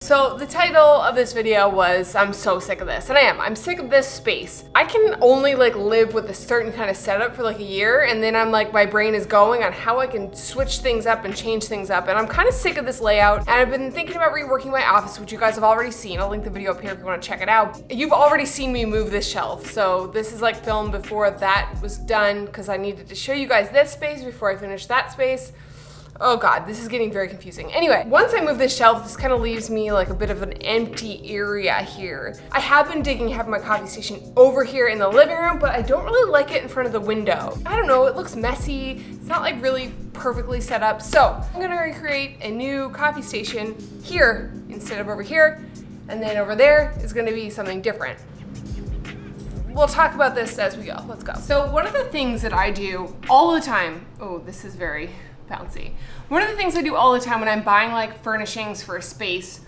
So the title of this video was, I'm so sick of this, and I am. I'm sick of this space. I can only like live with a certain kind of setup for like a year, and then I'm like, my brain is going on how I can switch things up and change things up, and I'm kind of sick of this layout, and I've been thinking about reworking my office, which you guys have already seen. I'll link the video up here if you want to check it out. You've already seen me move this shelf, so this is like filmed before that was done, because I needed to show you guys this space before I finish that space. Oh God, this is getting very confusing. Anyway, once I move this shelf, this kind of leaves me like a bit of an empty area here. I have been digging having my coffee station over here in the living room, but I don't really like it in front of the window. I don't know, it looks messy. It's not like really perfectly set up. So I'm gonna recreate a new coffee station here instead of over here. And then over there is gonna be something different. We'll talk about this as we go, let's go. So one of the things that I do all the time, oh, this is very bouncy. One of the things I do all the time when I'm buying like furnishings for a space,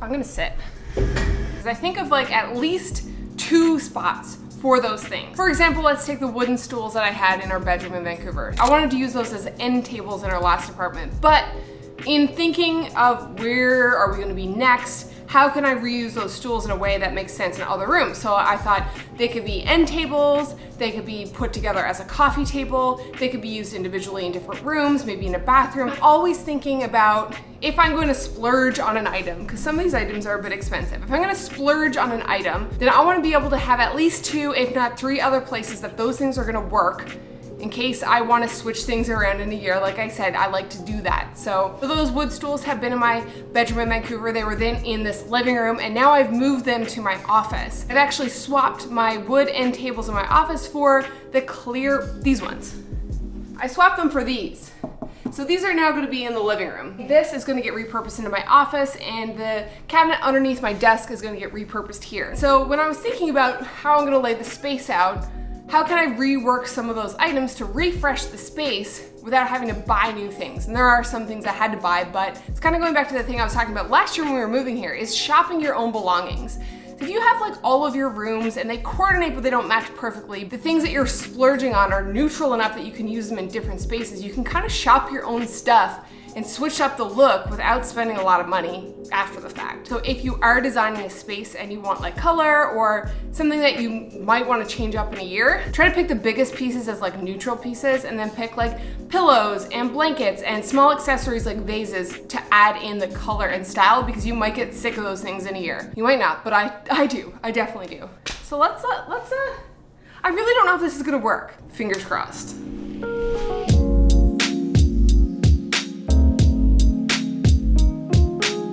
I'm gonna sit. Because I think of like at least 2 spots for those things. For example, let's take the wooden stools that I had in our bedroom in Vancouver. I wanted to use those as end tables in our last apartment, but in thinking of where are we gonna be next, how can I reuse those stools in a way that makes sense in other rooms? So I thought they could be end tables, they could be put together as a coffee table, they could be used individually in different rooms, maybe in a bathroom. Always thinking about if I'm going to splurge on an item, because some of these items are a bit expensive. If I'm gonna splurge on an item, then I wanna be able to have at least 2, if not 3 other places that those things are gonna work in case I want to switch things around in a year. Like I said, I like to do that. So those wood stools have been in my bedroom in Vancouver. They were then in this living room, and now I've moved them to my office. I've actually swapped my wood end tables in my office for the clear, these ones. I swapped them for these. So these are now gonna be in the living room. This is gonna get repurposed into my office, and the cabinet underneath my desk is gonna get repurposed here. So when I was thinking about how I'm gonna lay the space out, how can I rework some of those items to refresh the space without having to buy new things? And there are some things I had to buy, but it's kind of going back to the thing I was talking about last year when we were moving here, is shopping your own belongings. So if you have like all of your rooms and they coordinate but they don't match perfectly, the things that you're splurging on are neutral enough that you can use them in different spaces. You can kind of shop your own stuff and switch up the look without spending a lot of money after the fact. So if you are designing a space and you want like color or something that you might want to change up in a year, try to pick the biggest pieces as like neutral pieces, and then pick like pillows and blankets and small accessories like vases to add in the color and style, because you might get sick of those things in a year. You might not, but I do. I definitely do. So let's I really don't know if this is gonna work. Fingers crossed.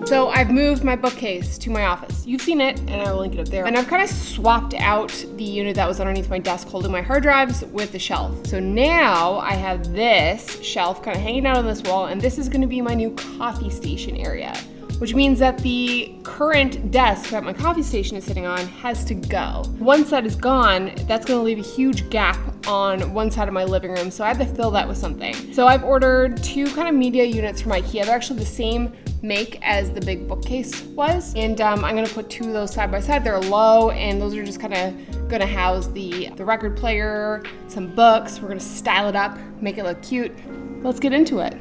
So I've moved my bookcase to my office. You've seen it, and I'll link it up there. And I've kind of swapped out the unit that was underneath my desk holding my hard drives with the shelf. So now I have this shelf kind of hanging out on this wall, and this is gonna be my new coffee station area, which means that the current desk that my coffee station is sitting on has to go. Once that is gone, that's gonna leave a huge gap on one side of my living room, so I had to fill that with something. So I've ordered 2 kind of media units from IKEA. They're actually the same make as the big bookcase was, and I'm gonna put 2 of those side by side. They're low, and those are just kind of gonna house the record player, some books. We're gonna style it up, make it look cute. Let's get into it.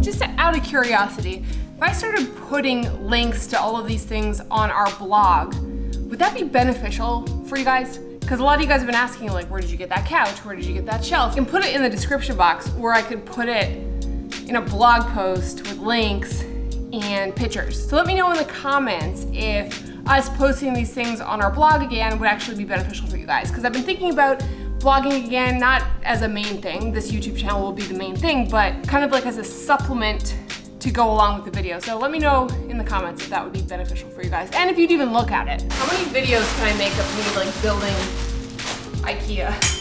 Just out of curiosity, if I started putting links to all of these things on our blog, would that be beneficial for you guys? Because a lot of you guys have been asking, like, where did you get that couch? Where did you get that shelf? You can put it in the description box, or I could put it in a blog post with links and pictures. So let me know in the comments if us posting these things on our blog again would actually be beneficial for you guys. Because I've been thinking about blogging again, not as a main thing. This YouTube channel will be the main thing, but kind of like as a supplement to go along with the video. So let me know in the comments if that would be beneficial for you guys, and if you'd even look at it. How many videos can I make of me like building IKEA?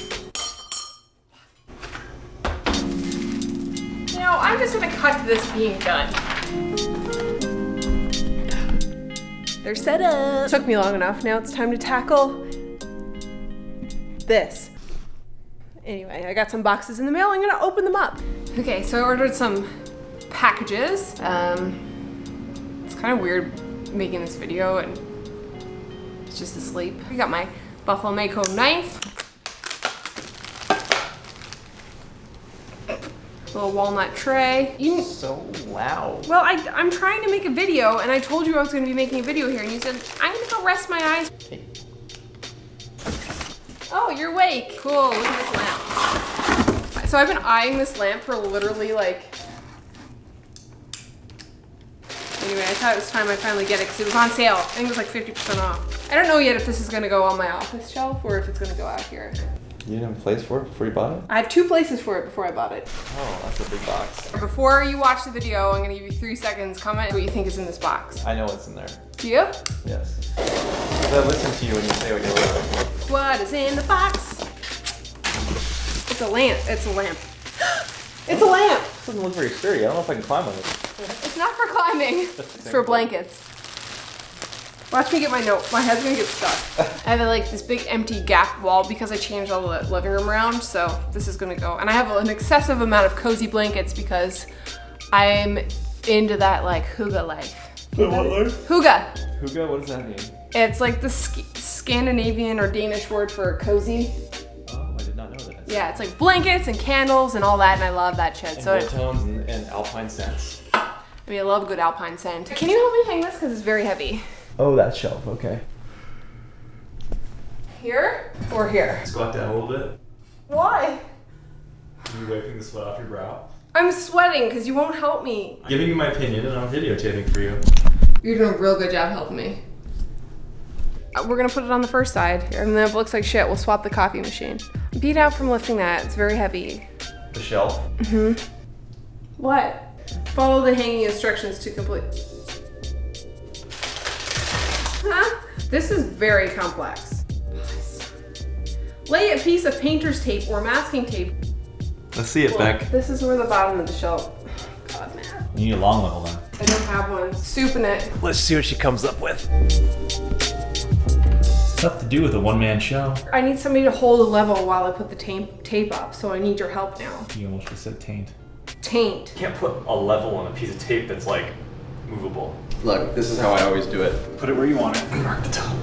You know, I'm just gonna cut to this being done. They're set up. Took me long enough. Now it's time to tackle this. Anyway, I got some boxes in the mail. I'm gonna open them up. Okay, so I ordered some packages. It's kind of weird making this video and it's just asleep. I got my Buffalo Mako knife. A Little walnut tray. So loud. Well, I'm trying to make a video, and I told you I was going to be making a video here, and you said, I'm going to go rest my eyes. Hey. Oh, you're awake. Cool, look at this lamp. So I've been eyeing this lamp for literally like... Anyway, I thought it was time I finally get it because it was on sale. I think it was like 50% off. I don't know yet if this is going to go on my office shelf or if it's going to go out here. You didn't have a place for it before you bought it? I have 2 places for it before I bought it. Oh, that's a big box. Before you watch the video, I'm going to give you 3 seconds. Comment what you think is in this box. I know what's in there. Do you? Yes. I listen to you when you say what you're doing. What is in the box? It's a lamp. It's a lamp. It's a lamp. This doesn't look very sturdy. I don't know if I can climb on it. It's not for climbing. It's for blankets. Watch me get my note. My head's gonna get stuck. I have like this big empty gap wall because I changed all the living room around, so this is gonna go. And I have an excessive amount of cozy blankets because I'm into that like hygge life. Hygge? Hygge? What does that mean? It's like the Scandinavian or Danish word for cozy. Oh, I did not know that. Yeah, it's like blankets and candles and all that, and I love that shit. And so wood tones and alpine scents. I mean, I love a good alpine scent. Can you help me hang this because it's very heavy? Oh, that shelf. Okay. Here or here? Squat down a little bit. Why? Are you wiping the sweat off your brow? I'm sweating because you won't help me. I'm giving you my opinion and I'm videotaping for you. You're doing a real good job helping me. We're gonna put it on the first side, and then if it looks like shit, we'll swap the coffee machine. Beat out from lifting that, it's very heavy. The shelf? Mm-hmm. What? Follow the hanging instructions to complete. Huh? This is very complex. Lay a piece of painter's tape or masking tape. Let's see it, Beck. This is where the bottom of the shelf. God, man. You need a long level then. I don't have one. Soup in it. Let's see what she comes up with. It's tough to do with a one-man show. I need somebody to hold a level while I put the tape up, so I need your help now. You almost just said taint. Taint. You can't put a level on a piece of tape that's like movable. Look, this is how I always do it. Put it where you want it and mark the top.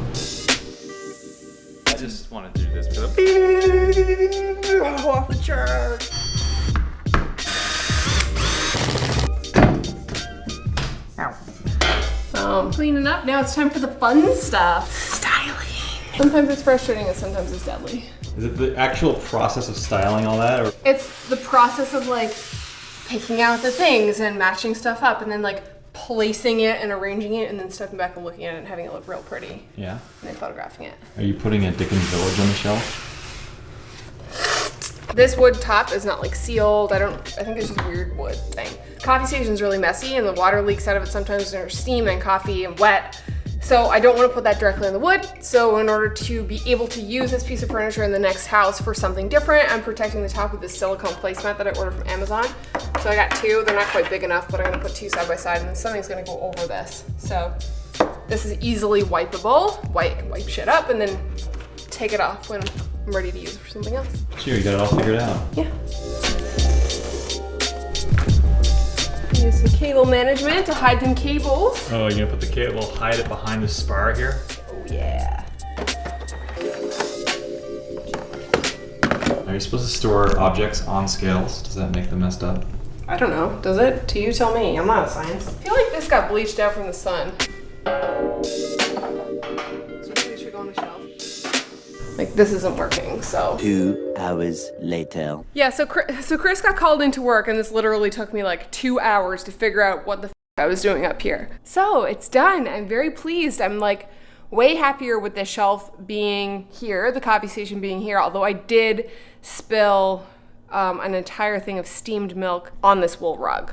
I just want to do this for the Off the chart. Cleaning up. Now it's time for the fun stuff. Styling. Sometimes it's frustrating and sometimes it's deadly. Is it the actual process of styling all that, or? It's the process of like picking out the things and matching stuff up and then like placing it and arranging it and then stepping back and looking at it and having it look real pretty. Yeah. And then photographing it. Are you putting a Dickens Village on the shelf? This wood top is not like sealed. I think it's just weird wood thing. Coffee station's really messy and the water leaks out of it sometimes when there's steam and coffee and wet. So I don't want to put that directly on the wood. So in order to be able to use this piece of furniture in the next house for something different, I'm protecting the top with this silicone placemat that I ordered from Amazon. So I got 2, they're not quite big enough, but I'm gonna put 2 side by side and then something's gonna go over this. So this is easily wipeable. I can wipe shit up and then take it off when I'm ready to use it for something else. Sure, you got it all figured out. Yeah. Use some cable management to hide them cables. Oh, you're gonna put the cable, hide it behind the spar here? Oh yeah. Are you supposed to store objects on scales? Does that make them messed up? I don't know, does it? To you tell me, I'm not a science. I feel like this got bleached out from the sun. So maybe it should go on the shelf. Like this isn't working, so. 2 hours later. Yeah, so Chris got called into work and this literally took me like 2 hours to figure out what the f I was doing up here. So it's done, I'm very pleased. I'm like way happier with this shelf being here, the coffee station being here, although I did spill an entire thing of steamed milk on this wool rug.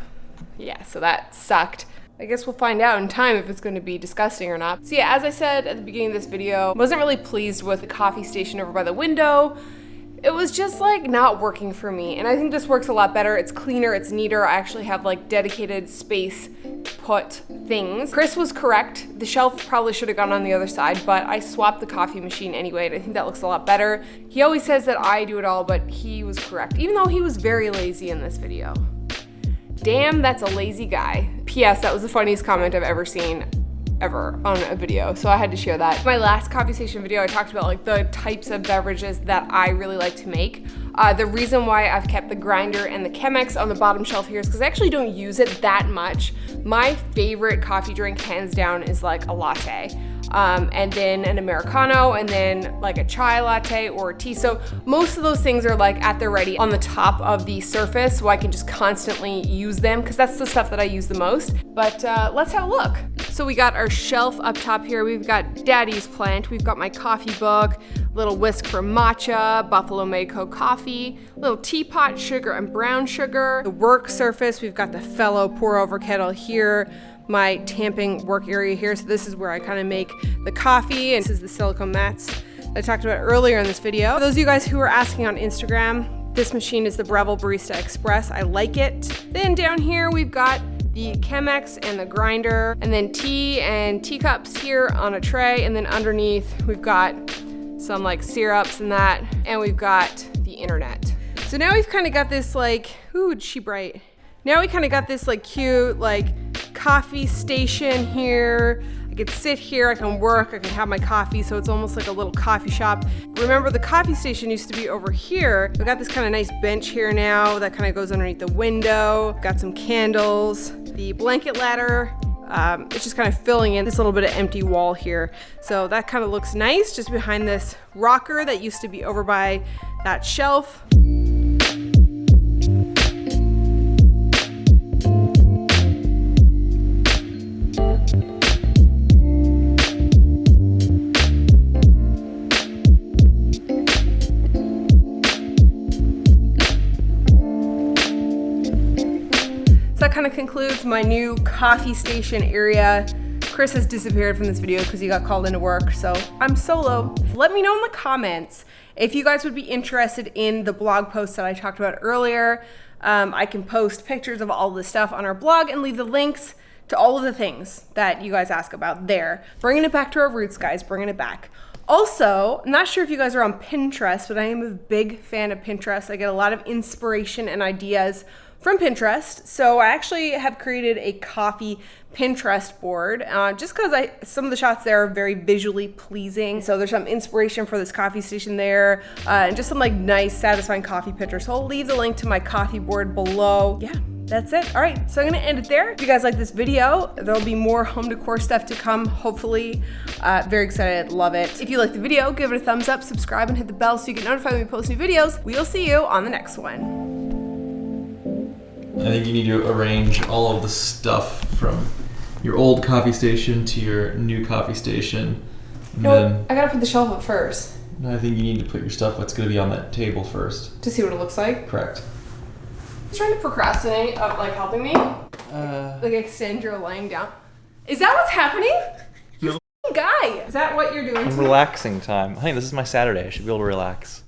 Yeah, so that sucked. I guess we'll find out in time if it's going to be disgusting or not. So yeah, as I said at the beginning of this video, wasn't really pleased with the coffee station over by the window. It was just like not working for me. And I think this works a lot better. It's cleaner, it's neater. I actually have like dedicated space put things. Chris was correct. The shelf probably should have gone on the other side, but I swapped the coffee machine anyway, and I think that looks a lot better. He always says that I do it all, but he was correct, even though he was very lazy in this video. Damn, that's a lazy guy. P.S. That was the funniest comment I've ever seen. ever on a video, so I had to share that. My last coffee station video, I talked about like the types of beverages that I really like to make. The reason why I've kept the grinder and the Chemex on the bottom shelf here is because I actually don't use it that much. My favorite coffee drink, hands down, is like a latte. And then an Americano, and then like a chai latte or a tea. So most of those things are like at the ready on the top of the surface, so I can just constantly use them because that's the stuff that I use the most. But let's have a look. So we got our shelf up top here. We've got Daddy's plant. We've got my coffee book, little whisk for matcha, Buffalo Mako coffee, little teapot, sugar and brown sugar. The work surface, we've got the Fellow pour over kettle here, my tamping work area here. So this is where I kind of make the coffee, and this is the silicone mats that I talked about earlier in this video. For those of you guys who are asking on Instagram, this machine is the Breville Barista Express. I like it. Then down here we've got the Chemex and the grinder, and then tea and teacups here on a tray, and then underneath we've got some like syrups and that, and we've got the internet. So now we've kind of got this like, ooh, she bright. Now we kind of got this like cute like coffee station here. I could sit here, I can work, I can have my coffee, so it's almost like a little coffee shop. Remember, the coffee station used to be over here. We got this kind of nice bench here now that kind of goes underneath the window. Got some candles, the blanket ladder. It's just kind of filling in this little bit of empty wall here. So that kind of looks nice just behind this rocker that used to be over by that shelf. That kind of concludes my new coffee station area. Chris has disappeared from this video because he got called into work, so I'm solo. Let me know in the comments if you guys would be interested in the blog post that I talked about earlier. I can post pictures of all this stuff on our blog and leave the links to all of the things that you guys ask about there. Bringing it back to our roots, guys, bringing it back. Also, I'm not sure if you guys are on Pinterest, but I am a big fan of Pinterest. I get a lot of inspiration and ideas from Pinterest. So I actually have created a coffee Pinterest board just because some of the shots there are very visually pleasing. So there's some inspiration for this coffee station there and just some like nice, satisfying coffee pictures. So I'll leave the link to my coffee board below. Yeah, that's it. All right, so I'm gonna end it there. If you guys like this video, there'll be more home decor stuff to come, hopefully. Very excited, love it. If you like the video, give it a thumbs up, subscribe, and hit the bell so you get notified when we post new videos. We'll see you on the next one. I think you need to arrange all of the stuff from your old coffee station to your new coffee station. And then, I gotta put the shelf up first. no, I think you need to put your stuff that's going to be on that table first. To see what it looks like? Correct. He's trying to procrastinate of like helping me? Like extend your laying down. Is that what's happening? No. Guy, is that what you're doing? Relaxing time. Honey, this is my Saturday. I should be able to relax.